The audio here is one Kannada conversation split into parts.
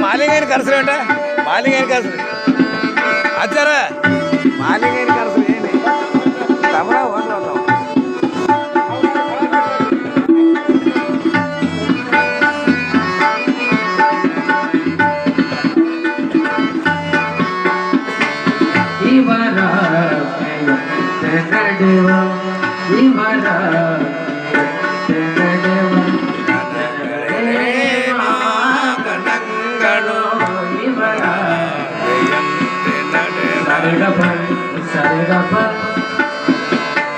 ಮಾಲಿಂಗೇನು ಕರ್ಸ್ರಿ ಉಂಟ ಮಾಲಿಂಗೇನು ಕರ್ಸ್ರಿ ಆಚಾರ ಮಾಲಿಂಗೇನು ಕರ್ಸ್ರಿ ಏನು ತಮರ ಒಂದು ಇವರ ಇವರ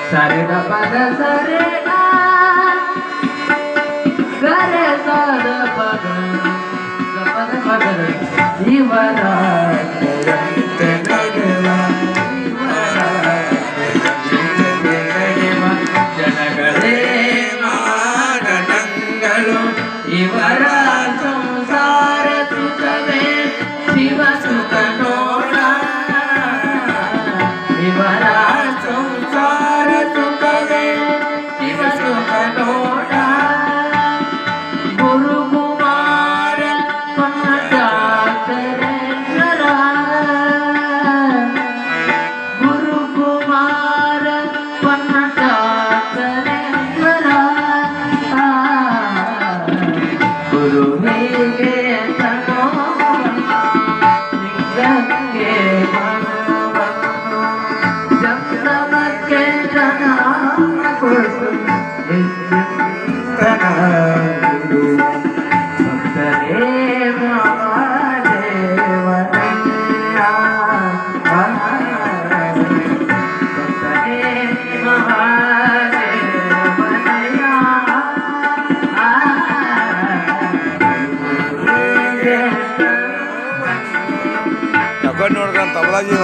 ಸರೆ ಗ ಪದ ಸರೆ ಗರೆ ಸದ ಪದ ಪದ ಪದ ಇವರ ಜನಗಳೇ ಮಾನಗಳು ಇವರ ಸಂಸಾರ ಸುಖವೇ ಶಿವ ಸುಖ ನೋಡ ಇವರ ಸಂಸಾರ ಸುಖವೇ ಶಿವ ಸುಖ ನೋಡ ಗುರು ಕುಮಾರ ಪಂಚಾಕ್ಷರೇಶ್ವರ ಗುರು ಕುಮಾರ ಪಂಚಾಕ್ಷರೇಶ್ವರ ಗುರುವಿಗೆ ಲಿಂಗಕ್ಕೆ ಜಗದಕ್ಕೆ ಜನ ಕೊಡು ಭಕ್ತರೇ ಮಹಾದೇವನಯ್ಯ ಭಕ್ತರೇ ಮಹಾದೇವನಯ್ಯ ತಗೊಂಡು ನೋಡ್ಕೊಂಡು ತಬಲಾಜಿ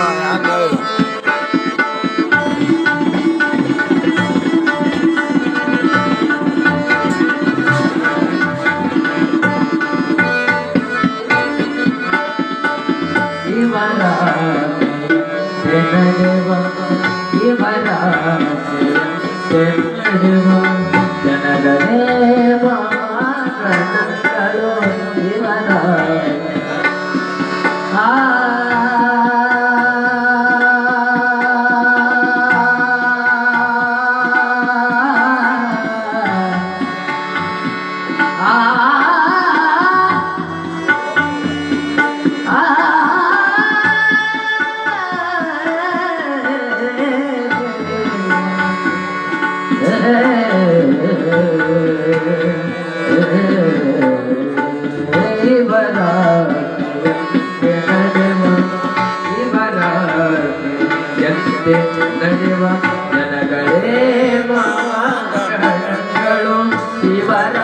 ಯಾಕೆ ಹೇಳೋದು ಜನಗಳೇ ಮಾನಗಳು ಶಿವರ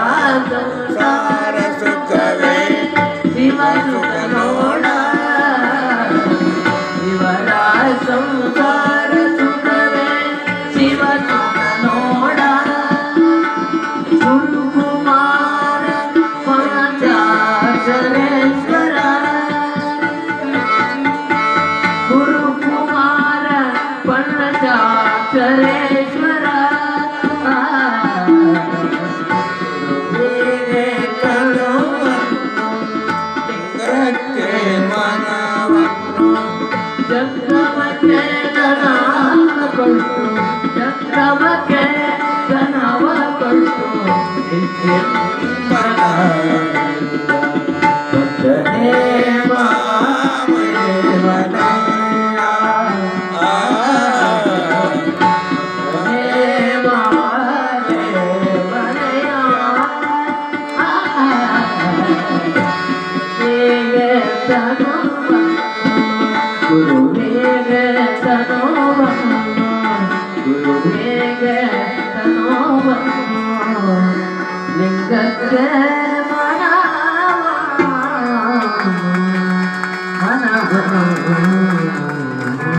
ಸಂಸಾರ ಸುಖವೇ ಶಿವ ಸುಖ ನೋಡ ಶಿವರ ಸಂಸಾರ ಸುಖವೇ ಶಿವ ಸುಖ ನೋಡ ಗುರು ಕುಮಾರ ಪಂಚಾಕ್ಷರೇಶ್ವರ ಗುರು ಕುಮಾರ ಪಂಚಾಕ್ಷರೇಶ್ವರ ಲಿಂಗಕ್ಕೆ ಮನವನ್ನು ಚಕ್ರಮಕ್ಕೆ ಧನವ ಕೊಟ್ಟು ಚಕ್ರಮಕ್ಕೆ ಧನವ ಕೊಟ್ಟು ಭಕ್ತನೇ ಗುರುವಿಗೆ ತನೋವನ್ನು ಗುರುವಿಗೆ ತನೋವನ್ನು ಲಿಂಗಕ್ಕೆ ಮನವನ್ನು